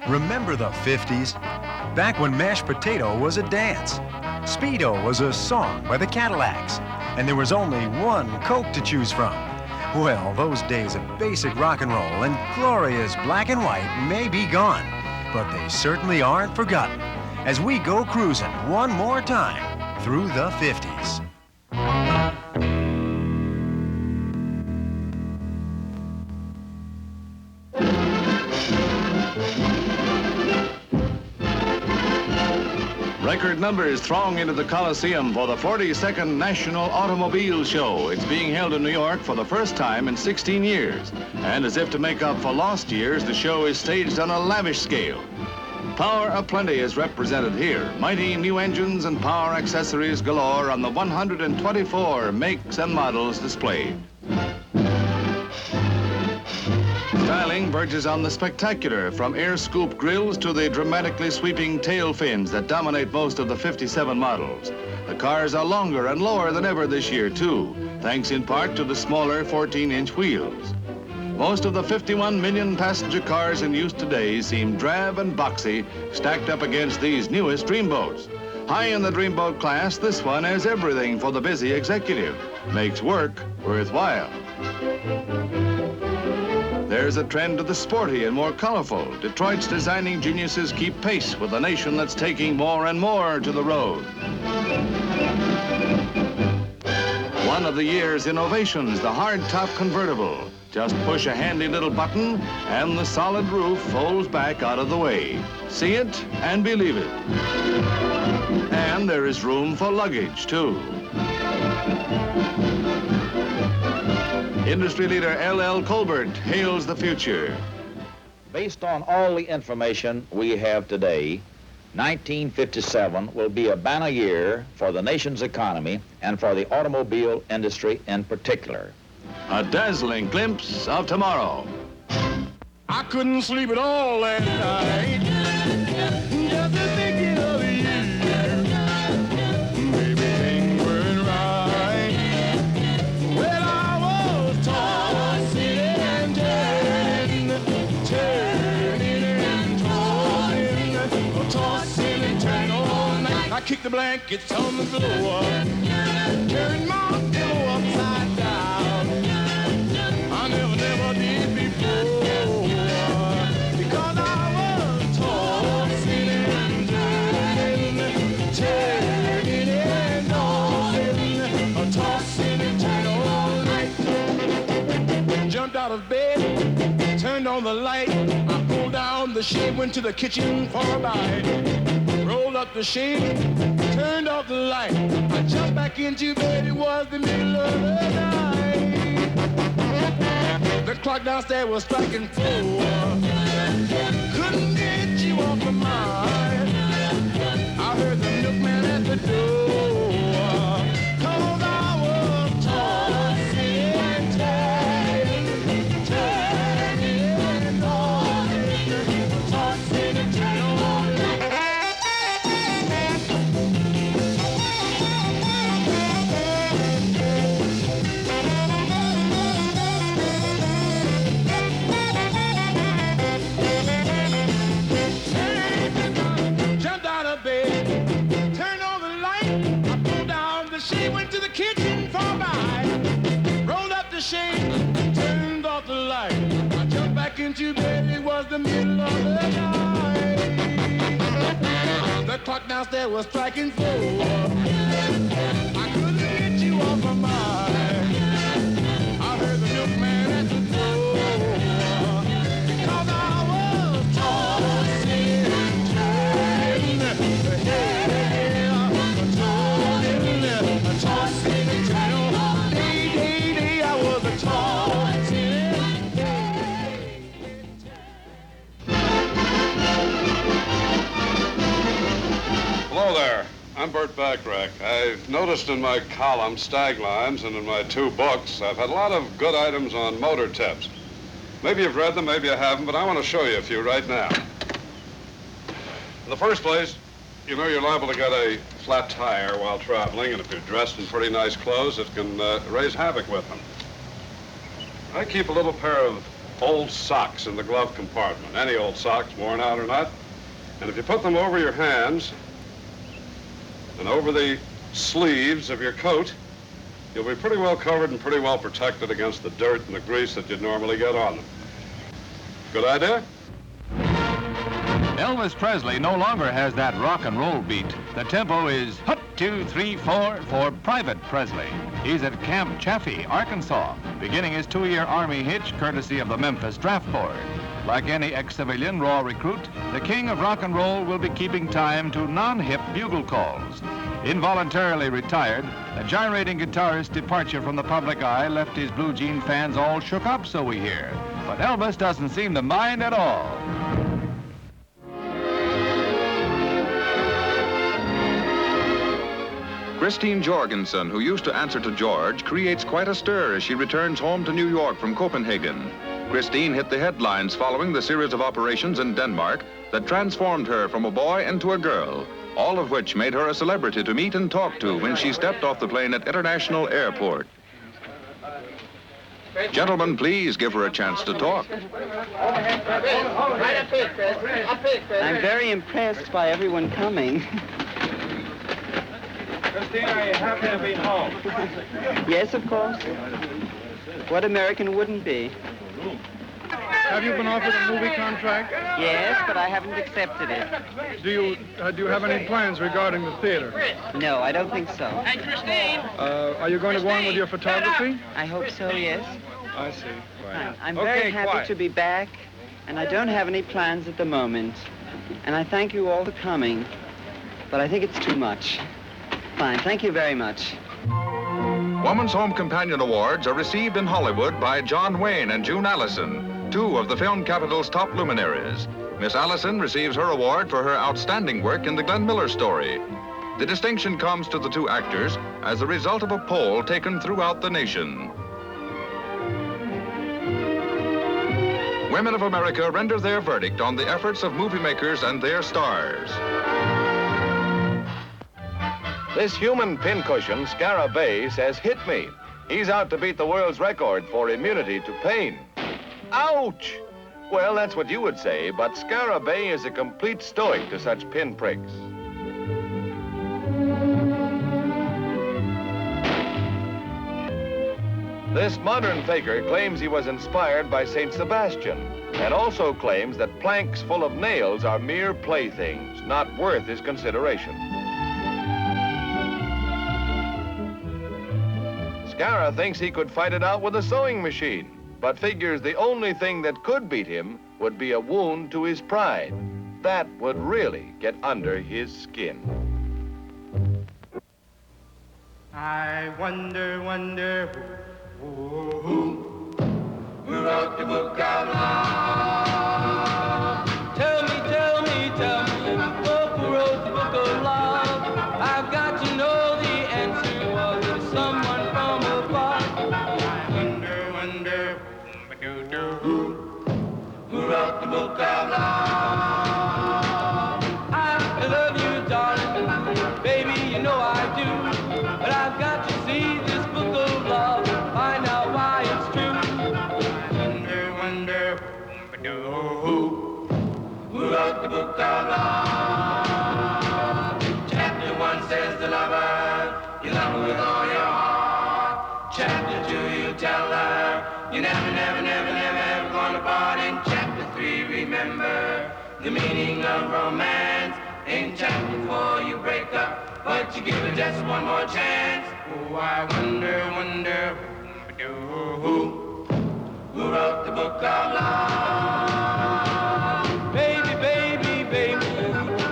Remember the 50s? Back when mashed potato was a dance. Speedo was a song by the Cadillacs. And there was only one Coke to choose from. Well, those days of basic rock and roll and glorious black and white may be gone, but they certainly aren't forgotten as we go cruising one more time through the 50s. Record numbers throng into the Coliseum for the 42nd National Automobile Show. It's being held in New York for the first time in 16 years. And as if to make up for lost years, the show is staged on a lavish scale. Power aplenty is represented here. Mighty new engines and power accessories galore on the 124 makes and models displayed. Styling verges on the spectacular, from air-scoop grills to the dramatically sweeping tail fins that dominate most of the 57 models. The cars are longer and lower than ever this year, too, thanks in part to the smaller 14-inch wheels. Most of the 51 million passenger cars in use today seem drab and boxy, stacked up against these newest dreamboats. High in the dreamboat class, this one has everything for the busy executive. Makes work worthwhile. There's a trend to the sporty and more colorful. Detroit's designing geniuses keep pace with a nation that's taking more and more to the road. One of the year's innovations, the hard-top convertible. Just push a handy little button and the solid roof folds back out of the way. See it and believe it. And there is room for luggage, too. Industry leader L.L. Colbert hails the future. Based on all the information we have today, 1957 will be a banner year for the nation's economy and for the automobile industry in particular. A dazzling glimpse of tomorrow. I couldn't sleep at all last night, just thinking of you. Maybe things weren't right. Well, I was tossing and tossing and turning all night. I kicked the blankets on the floor, turned my pillow upside down. I never did before, because I was tossing and turning and tossing and turning all night. Jumped out of bed, turned on the light. I pulled down the shade, went to the kitchen for a bite. Rolled up the shade, turned off the light. I jumped back into bed, it was the middle of the night. The clock downstairs was striking 4. Couldn't get you off my mind. I heard the milkman at the door. 'Cause I was tossing and turning, tossing and turning all night. She went to the kitchen for a bite, rolled up the shade, turned off the light. I jumped back into bed, it was the middle of the night. The clock downstairs was striking 4. I couldn't get you off my mind. I heard the milkman at the door, 'cause I was tossing and turning, tossing and turning all day, I was a tossing. Hello there. I'm Bert Backrack. I've noticed in my column, Stag Lines, and in my 2 books, I've had a lot of good items on motor tips. Maybe you've read them, maybe you haven't, but I want to show you a few right now. In the first place, you know you're liable to get a flat tire while traveling, and if you're dressed in pretty nice clothes, it can raise havoc with them. I keep a little pair of old socks in the glove compartment, any old socks, worn out or not. And if you put them over your hands and over the sleeves of your coat, you'll be pretty well covered and pretty well protected against the dirt and the grease that you'd normally get on them. Good idea? Elvis Presley no longer has that rock and roll beat. The tempo is hut, 2, 3, 4 for Private Presley. He's at Camp Chaffee, Arkansas, beginning his 2-year Army hitch courtesy of the Memphis Draft Board. Like any ex-civilian raw recruit, the king of rock and roll will be keeping time to non-hip bugle calls. Involuntarily retired, the gyrating guitarist's departure from the public eye left his blue jean fans all shook up, so we hear. But Elvis doesn't seem to mind at all. Christine Jorgensen, who used to answer to George, creates quite a stir as she returns home to New York from Copenhagen. Christine hit the headlines following the series of operations in Denmark that transformed her from a boy into a girl, all of which made her a celebrity to meet and talk to when she stepped off the plane at International Airport. Gentlemen, please give her a chance to talk. I'm very impressed by everyone coming. Christine, are you happy to be home? Yes, of course. What American wouldn't be? Have you been offered a movie contract? Yes, but I haven't accepted it. Do you have any plans regarding the theater? No, I don't think so. Hey, Christine! Are you going to go on with your photography? I hope so, yes. I see. I'm very happy to be back, and I don't have any plans at the moment. And I thank you all for coming, but I think it's too much. Fine, thank you very much. Woman's Home Companion Awards are received in Hollywood by John Wayne and June Allison, 2 of the film capital's top luminaries. Miss Allison receives her award for her outstanding work in the Glenn Miller story. The distinction comes to the 2 actors as a result of a poll taken throughout the nation. Women of America render their verdict on the efforts of movie makers and their stars. This human pincushion, Scarabée, says, hit me. He's out to beat the world's record for immunity to pain. Ouch! Well, that's what you would say, but Scarabée is a complete stoic to such pinpricks. This modern faker claims he was inspired by St. Sebastian, and also claims that planks full of nails are mere playthings, not worth his consideration. Scara thinks he could fight it out with a sewing machine, but figures the only thing that could beat him would be a wound to his pride. That would really get under his skin. I wonder, who wrote the book of love? Tell me, who wrote the book of love? I've got to know the answer. Was it someone from above? I wonder, who wrote the book of love? I love you, darling, baby, you know I do. But I've got to see this book of love, find out why it's true. I wonder, who wrote the book of love? Chapter 1 says the lover, you love her with all your heart. Chapter 2, you tell her, you never, ever gonna part. In chapter 3, remember the meaning of romance. In chapter 4, you break up, but you give it just one more chance. Oh, I wonder, who wrote the book of love? Baby,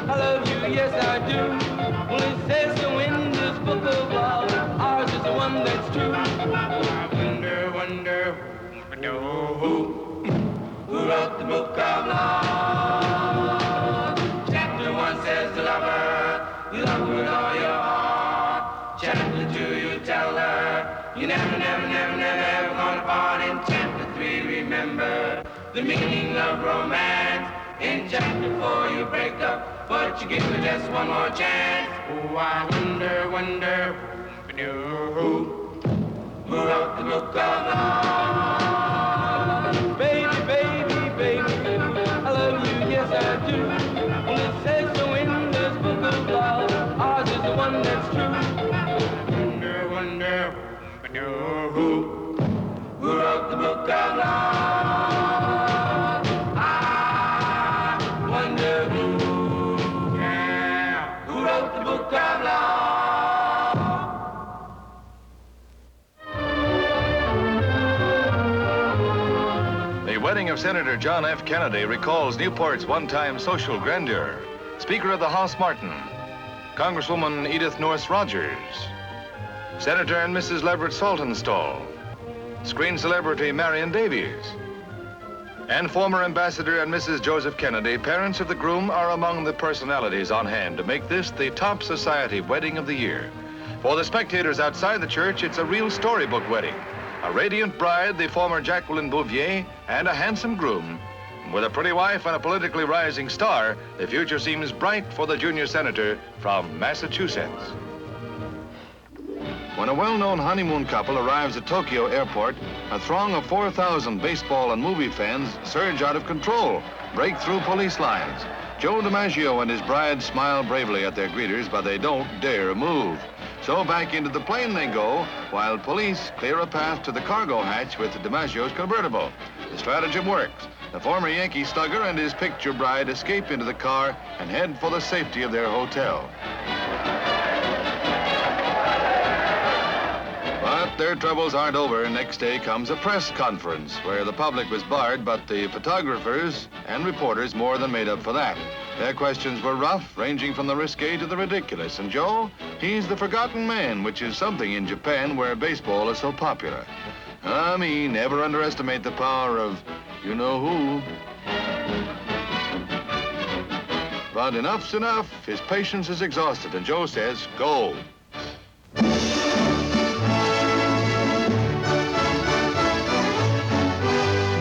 I love you, yes I do. Well, it says so in this book of love, ours is the one that's true. I wonder, who wrote the book of love? Chapter 1 says the lover, you love her with all your heart. Chapter 2, you tell her, you never, ever gonna part. In chapter 3, remember the meaning of romance. In chapter 4, you break up, but you give her just one more chance. Oh, I wonder, who wrote the book of love? Baby, the book of law? I wonder who wrote the book of law? The wedding of Senator John F. Kennedy recalls Newport's one-time social grandeur. Speaker of the House Martin, Congresswoman Edith Norris Rogers, Senator and Mrs. Leverett Saltonstall, screen celebrity Marion Davies, and former Ambassador and Mrs. Joseph Kennedy, parents of the groom, are among the personalities on hand to make this the top society wedding of the year. For the spectators outside the church, it's a real storybook wedding. A radiant bride, the former Jacqueline Bouvier, and a handsome groom. With a pretty wife and a politically rising star, the future seems bright for the junior senator from Massachusetts. When a well-known honeymoon couple arrives at Tokyo Airport, a throng of 4,000 baseball and movie fans surge out of control, break through police lines. Joe DiMaggio and his bride smile bravely at their greeters, but they don't dare move. So back into the plane they go, while police clear a path to the cargo hatch with DiMaggio's convertible. The stratagem works. The former Yankee slugger and his picture bride escape into the car and head for the safety of their hotel. But their troubles aren't over. Next day comes a press conference where the public was barred, but the photographers and reporters more than made up for that. Their questions were rough, ranging from the risque to the ridiculous. And Joe, he's the forgotten man, which is something in Japan where baseball is so popular. Never underestimate the power of you-know-who. But enough's enough. His patience is exhausted, and Joe says, go.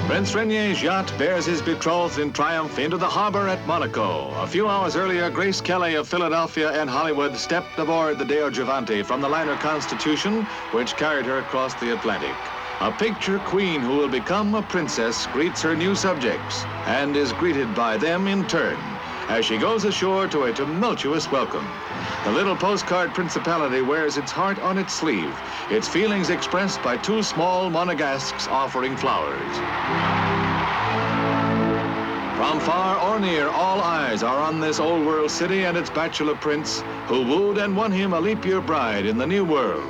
Prince Rainier's yacht bears his betrothed in triumph into the harbor at Monaco. A few hours earlier, Grace Kelly of Philadelphia and Hollywood stepped aboard the Deo Gigante from the liner Constitution, which carried her across the Atlantic. A picture queen who will become a princess greets her new subjects and is greeted by them in turn as she goes ashore to a tumultuous welcome. The little postcard principality wears its heart on its sleeve, its feelings expressed by two small monegasques offering flowers. From far or near, all eyes are on this old world city and its bachelor prince who wooed and won him a leap year bride in the new world.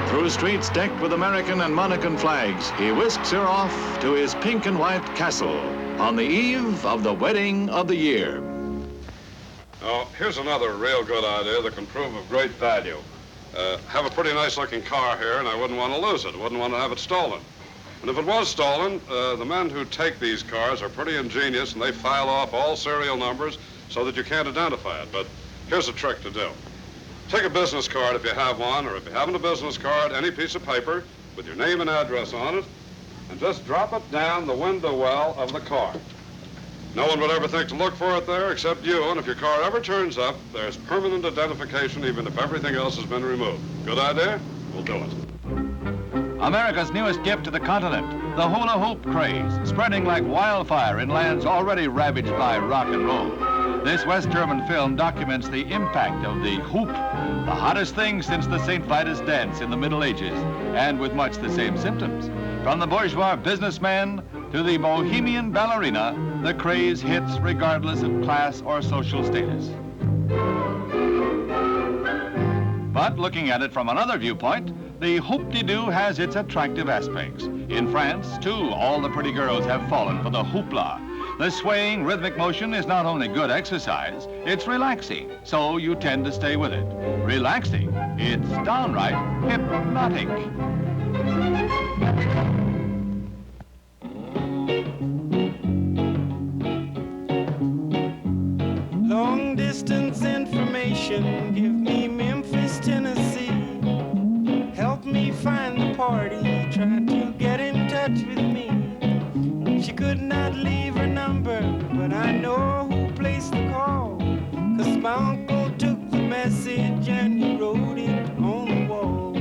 Through streets decked with American and Monacan flags, he whisks her off to his pink and white castle on the eve of the wedding of the year. Now, here's another real good idea that can prove of great value. Have a pretty nice-looking car here, and I wouldn't want to lose it. Wouldn't want to have it stolen. And if it was stolen, the men who take these cars are pretty ingenious, and they file off all serial numbers so that you can't identify it. But here's a trick to do. Take a business card if you have one, or if you haven't a business card, any piece of paper with your name and address on it, and just drop it down the window well of the car. No one would ever think to look for it there except you, and if your car ever turns up, there's permanent identification even if everything else has been removed. Good idea? We'll do it. America's newest gift to the continent, the hula hoop craze, spreading like wildfire in lands already ravaged by rock and roll. This West German film documents the impact of the hoop, the hottest thing since the St. Vitus dance in the Middle Ages, and with much the same symptoms. From the bourgeois businessman to the bohemian ballerina, the craze hits regardless of class or social status. But looking at it from another viewpoint, the hoop-de-doo has its attractive aspects. In France, too, all the pretty girls have fallen for the hoopla. The swaying rhythmic motion is not only good exercise, it's relaxing, so you tend to stay with it. Relaxing, it's downright hypnotic. Long distance information, give me Memphis, Tennessee. Help me find the party, try to get in touch with me. She could not leave her number, but I know who placed the call. 'Cause my uncle took the message and he wrote it on the wall.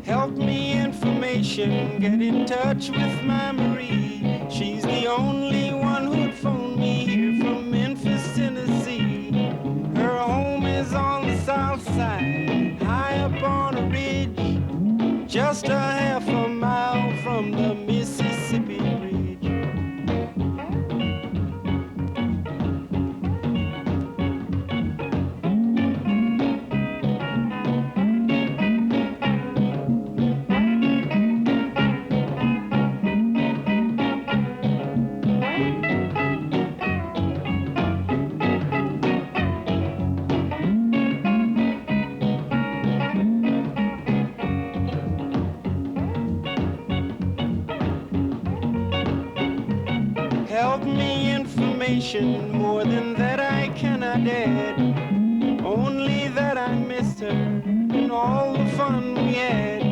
Help me information, get in touch with my Marie. She's the only one who'd phone me here from Memphis, Tennessee. Her home south side, high up on a ridge, just a half a mile from the Mississippi Bridge. Help me information, more than that I cannot add. Only that I missed her and all the fun we had.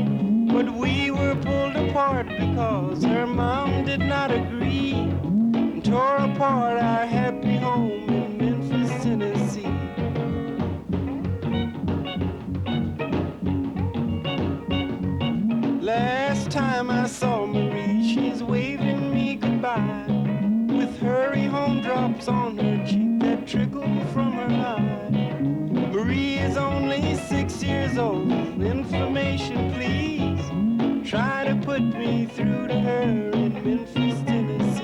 But we were pulled apart because her mom did not agree, and tore apart our happy home in Memphis, Tennessee. Last time I saw Marie, she's waving me goodbye, with hurry home drops on her cheek that trickle from her eye. Marie is only 6 years old. Information, please. Try to put me through to her in Memphis, Tennessee.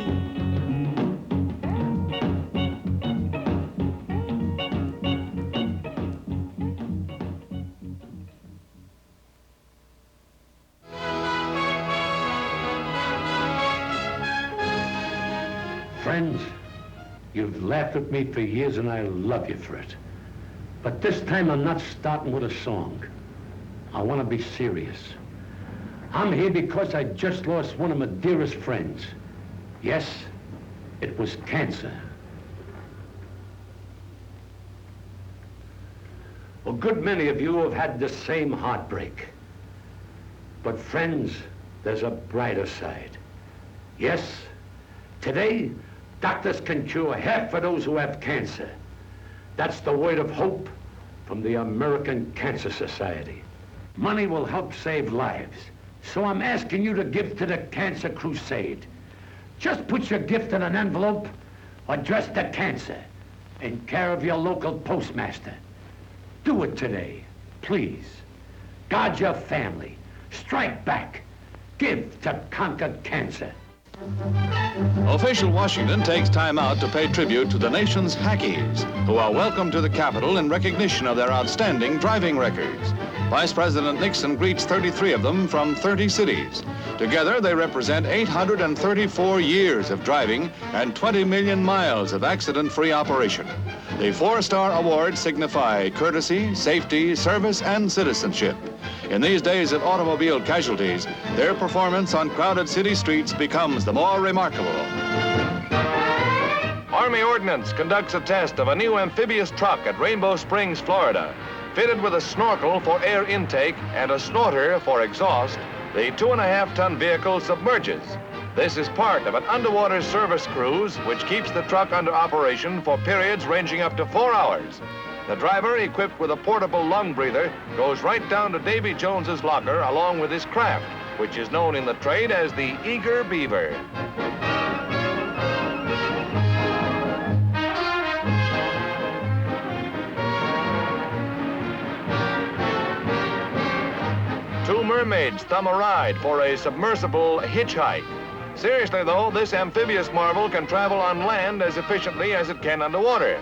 Friends, you've laughed at me for years and I love you for it. But this time I'm not starting with a song. I want to be serious. I'm here because I just lost one of my dearest friends. Yes, it was cancer. A good many of you have had the same heartbreak. But friends, there's a brighter side. Yes, today, doctors can cure half of those who have cancer. That's the word of hope from the American Cancer Society. Money will help save lives, so I'm asking you to give to the Cancer Crusade. Just put your gift in an envelope, address to cancer, in care of your local postmaster. Do it today, please. Guard your family. Strike back. Give to conquer cancer. Official Washington takes time out to pay tribute to the nation's hackies, who are welcomed to the Capitol in recognition of their outstanding driving records. Vice President Nixon greets 33 of them from 30 cities. Together, they represent 834 years of driving and 20 million miles of accident-free operation. The 4-star awards signify courtesy, safety, service, and citizenship. In these days of automobile casualties, their performance on crowded city streets becomes the more remarkable. Army Ordnance conducts a test of a new amphibious truck at Rainbow Springs, Florida. Fitted with a snorkel for air intake and a snorter for exhaust, the 2.5-ton vehicle submerges. This is part of an underwater service cruise which keeps the truck under operation for periods ranging up to 4 hours. The driver, equipped with a portable lung breather, goes right down to Davy Jones's locker along with his craft, which is known in the trade as the Eager Beaver. Two mermaids thumb a ride for a submersible hitchhike. Seriously, though, this amphibious marvel can travel on land as efficiently as it can underwater.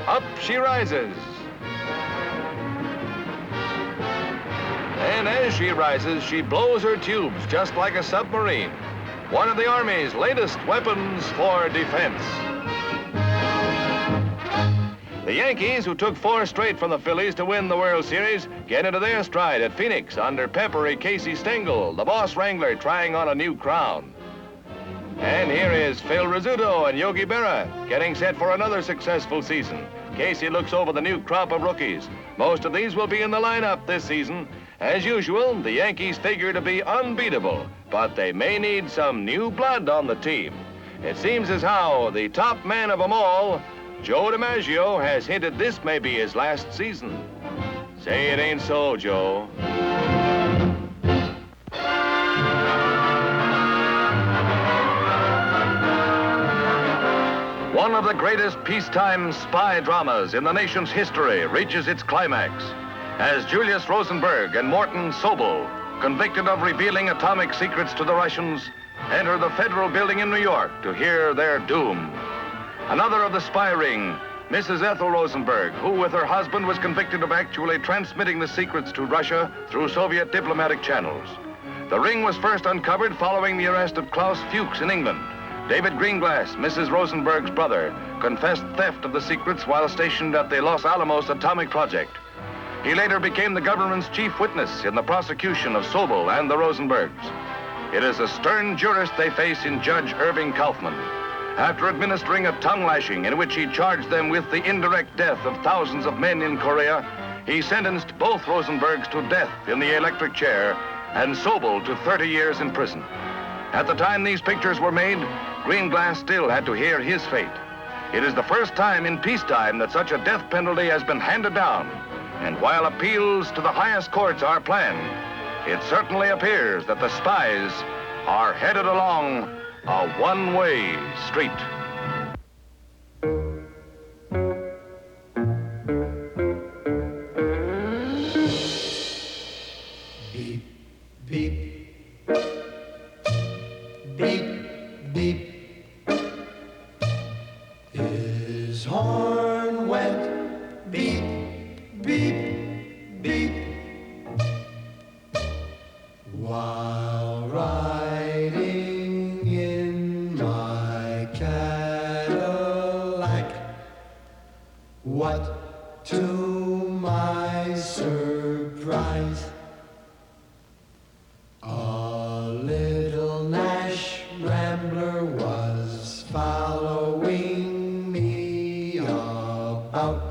Up she rises. And as she rises, she blows her tubes just like a submarine. One of the Army's latest weapons for defense. The Yankees, who took 4 straight from the Phillies to win the World Series, get into their stride at Phoenix under peppery Casey Stengel, the boss wrangler trying on a new crown. And here is Phil Rizzuto and Yogi Berra getting set for another successful season. Casey looks over the new crop of rookies. Most of these will be in the lineup this season. As usual, the Yankees figure to be unbeatable, but they may need some new blood on the team. It seems as how the top man of them all, Joe DiMaggio, has hinted this may be his last season. Say it ain't so, Joe. One One of the greatest peacetime spy dramas in the nation's history reaches its climax as Julius Rosenberg and Morton Sobel, convicted of revealing atomic secrets to the Russians, enter the federal building in New York to hear their doom. Another of the spy ring, Mrs. Ethel Rosenberg, who with her husband was convicted of actually transmitting the secrets to Russia through Soviet diplomatic channels. The ring was first uncovered following the arrest of Klaus Fuchs in England. David Greenglass, Mrs. Rosenberg's brother, confessed theft of the secrets while stationed at the Los Alamos atomic project. He later became the government's chief witness in the prosecution of Sobel and the Rosenbergs. It is a stern jurist they face in Judge Irving Kaufman. After administering a tongue lashing in which he charged them with the indirect death of thousands of men in Korea, he sentenced both Rosenbergs to death in the electric chair and Sobel to 30 years in prison. At the time these pictures were made, Greenglass still had to hear his fate. It is the first time in peacetime that such a death penalty has been handed down. And while appeals to the highest courts are planned, it certainly appears that the spies are headed along a one-way street. Beep, beep, beep, beep. His horn went beep, beep, beep. While riding in my Cadillac, what to my surprise, a little Nash Rambler was following me about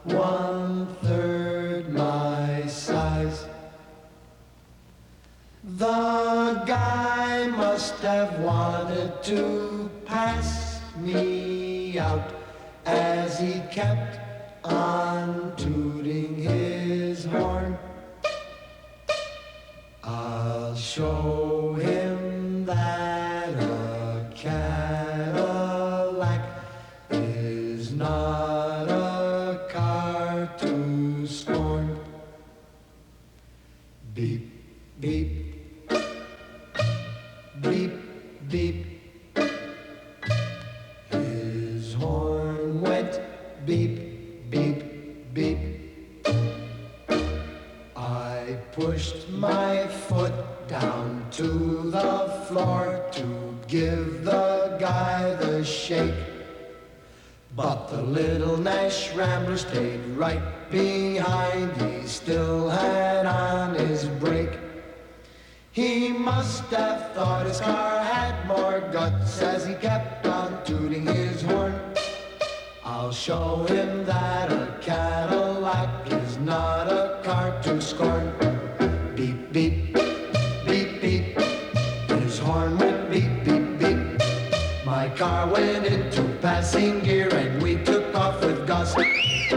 1/3 my size. The guy must have wanted to pass me out as he kept on tooting his horn. I'll show him that a Cadillac is not a car to scorn. Beep, beep. Beep, beep. His horn went beep, beep, beep. I pushed my foot down to the floor to give the guy the shake. But the little Nash Rambler stayed right behind. He still had on his brake. He must have thought his car had more guts as he kept on tooting his horn. I'll show him that a Cadillac is not a car to scorn. Beep, beep, beep, beep. His horn went beep, beep, beep. My car went into passing gear and we took off with gust.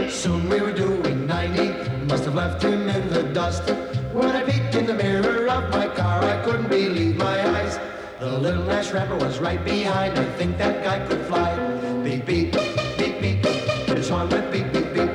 Soon we were doing 90, must have left him in the dust. When I peeked in the mirror of my car, I couldn't believe my eyes. The little Nash Rambler was right behind. I think that guy could fly. Beep, beep, beep, beep. His horn went beep, beep, beep.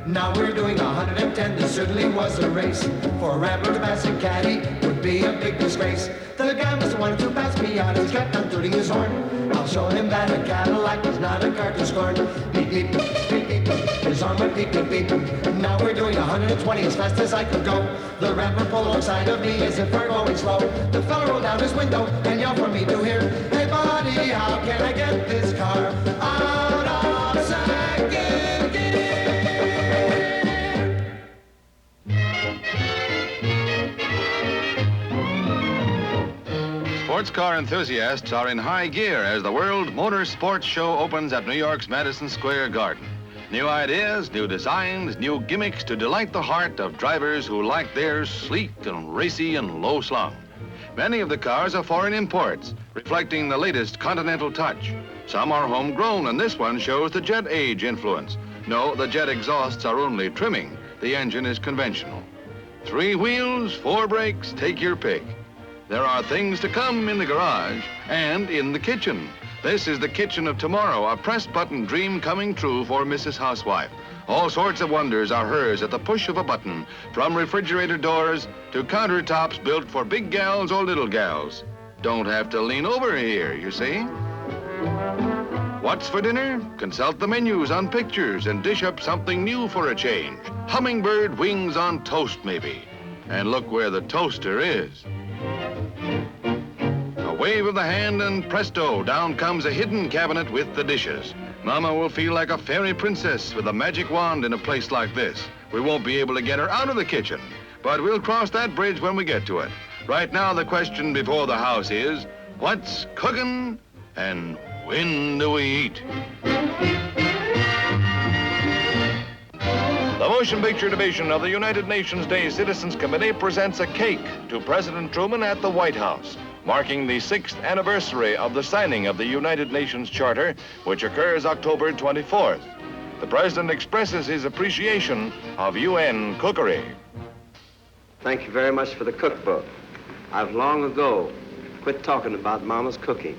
Now we're doing 110. This certainly was a race. For a Rambler to pass a caddy would be a big disgrace. The guy must have wanted to pass me out. He's kept on tooting his horn. I'll show him that a Cadillac is not a car to scorn. Beep, beep, beep, beep. His arm went beep, beep, beep. Now we're doing 120 as fast as I could go. The Rambler pulled alongside of me as if we're going slow. The fella rolled down his window and yelled for me to hear, "Hey buddy, how can I get this car out of second gear?" Sports car enthusiasts are in high gear as the World Motor Sports Show opens at New York's Madison Square Garden. New ideas, new designs, new gimmicks to delight the heart of drivers who like theirs sleek and racy and low-slung. Many of the cars are foreign imports, reflecting the latest continental touch. Some are homegrown, and this one shows the jet age influence. No, the jet exhausts are only trimming. The engine is conventional. 3 wheels, 4 brakes, take your pick. There are things to come in the garage and in the kitchen. This is the kitchen of tomorrow, a press-button dream coming true for Mrs. Housewife. All sorts of wonders are hers at the push of a button, from refrigerator doors to countertops built for big gals or little gals. Don't have to lean over here, you see. What's for dinner? Consult the menus on pictures and dish up something new for a change. Hummingbird wings on toast, maybe. And look where the toaster is. A wave of the hand and presto, down comes a hidden cabinet with the dishes. Mama will feel like a fairy princess with a magic wand in a place like this. We won't be able to get her out of the kitchen, but we'll cross that bridge when we get to it. Right now, the question before the house is, what's cooking and when do we eat? The Motion Picture Division of the United Nations Day Citizens Committee presents a cake to President Truman at the White House, marking the 6th anniversary of the signing of the United Nations Charter, which occurs October 24th. The President expresses his appreciation of UN cookery. Thank you very much for the cookbook. I've long ago quit talking about Mama's cooking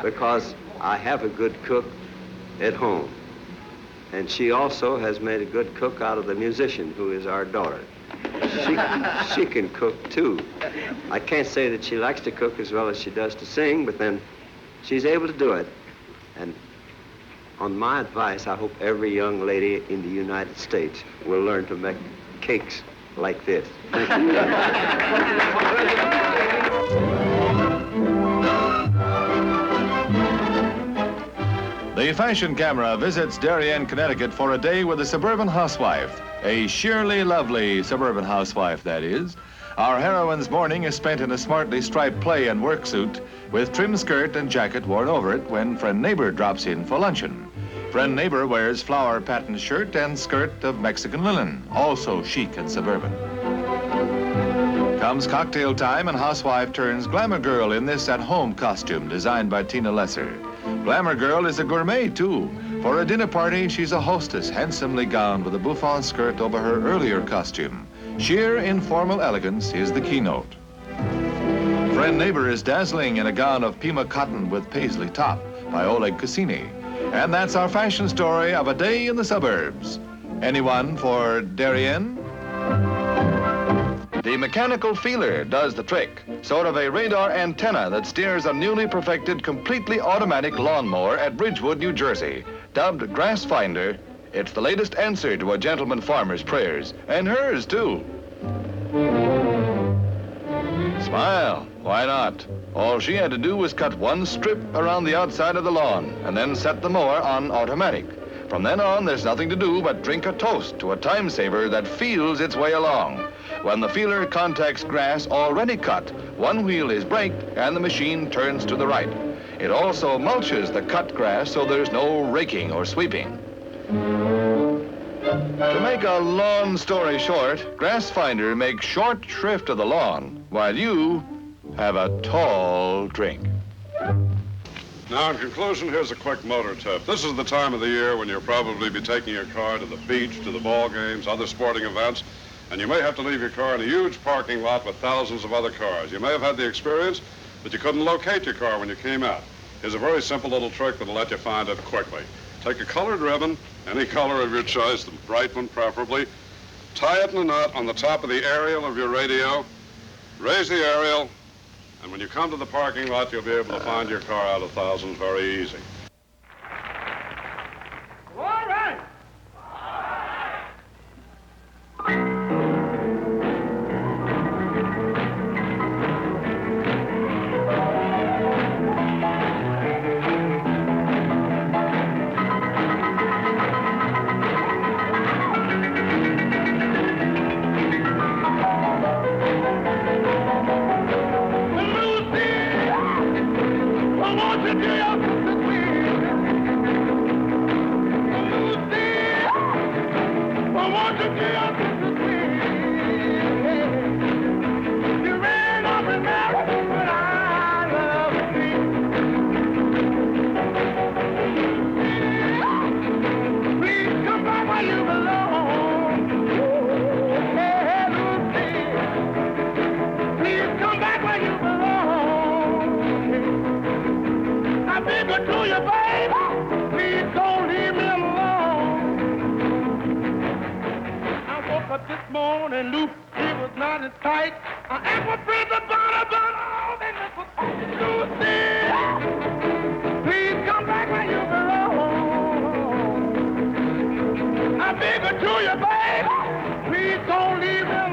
because I have a good cook at home. And she also has made a good cook out of the musician who is our daughter. She can cook too. I can't say that she likes to cook as well as she does to sing, but then she's able to do it. And on my advice, I hope every young lady in the United States will learn to make cakes like this. Thank you. The fashion camera visits Darien, Connecticut for a day with a suburban housewife. A sheerly lovely suburban housewife, that is. Our heroine's morning is spent in a smartly striped play and work suit with trim skirt and jacket worn over it when friend neighbor drops in for luncheon. Friend neighbor wears flower patterned shirt and skirt of Mexican linen, also chic and suburban. Comes cocktail time and housewife turns glamour girl in this at-home costume designed by Tina Lesser. Glamour girl is a gourmet, too. For a dinner party, she's a hostess, handsomely gowned with a bouffant skirt over her earlier costume. Sheer informal elegance is the keynote. Friend neighbor is dazzling in a gown of Pima cotton with paisley top by Oleg Cassini. And that's our fashion story of a day in the suburbs. Anyone for Darien? The mechanical feeler does the trick. Sort of a radar antenna that steers a newly perfected, completely automatic lawnmower at Ridgewood, New Jersey. Dubbed Grass Finder, it's the latest answer to a gentleman farmer's prayers. And hers, too. Smile. Why not? All she had to do was cut one strip around the outside of the lawn and then set the mower on automatic. From then on, there's nothing to do but drink a toast to a time saver that feels its way along. When the feeler contacts grass already cut, one wheel is braked and the machine turns to the right. It also mulches the cut grass so there's no raking or sweeping. To make a long story short, Grass Finder makes short shrift of the lawn while you have a tall drink. Now, in conclusion, here's a quick motor tip. This is the time of the year when you'll probably be taking your car to the beach, to the ball games, other sporting events, and you may have to leave your car in a huge parking lot with thousands of other cars. You may have had the experience that you couldn't locate your car when you came out. Here's a very simple little trick that'll let you find it quickly. Take a colored ribbon, any color of your choice, the bright one preferably, tie it in a knot on the top of the aerial of your radio, raise the aerial, and when you come to the parking lot, you'll be able to find your car out of thousands very easy. All right. up this morning, Luke, it was not as tight. I am a brother, and this was Lucy. Please come back where you belong. I beg her to you, baby. Please don't leave me alone.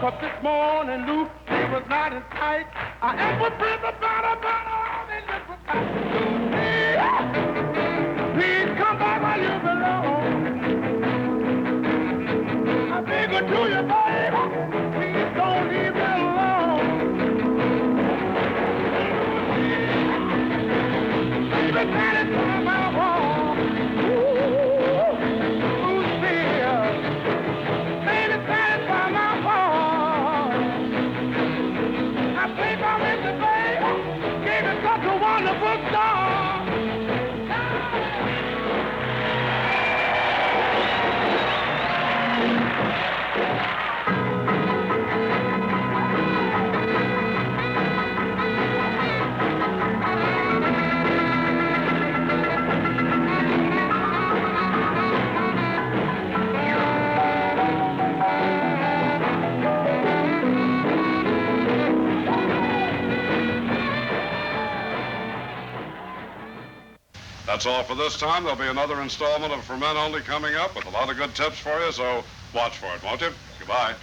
Up this morning, Luke, it was not as tight. I am a brother, and this was tight. Please come back where you belong. I beg her to you, baby. Please don't leave me alone. Baby, satisfy my heart. Ooh, Lucille. Baby, satisfy my heart. Such a wonderful song. That's all for this time. There'll be another installment of For Men Only coming up with a lot of good tips for you, so watch for it, won't you? Goodbye.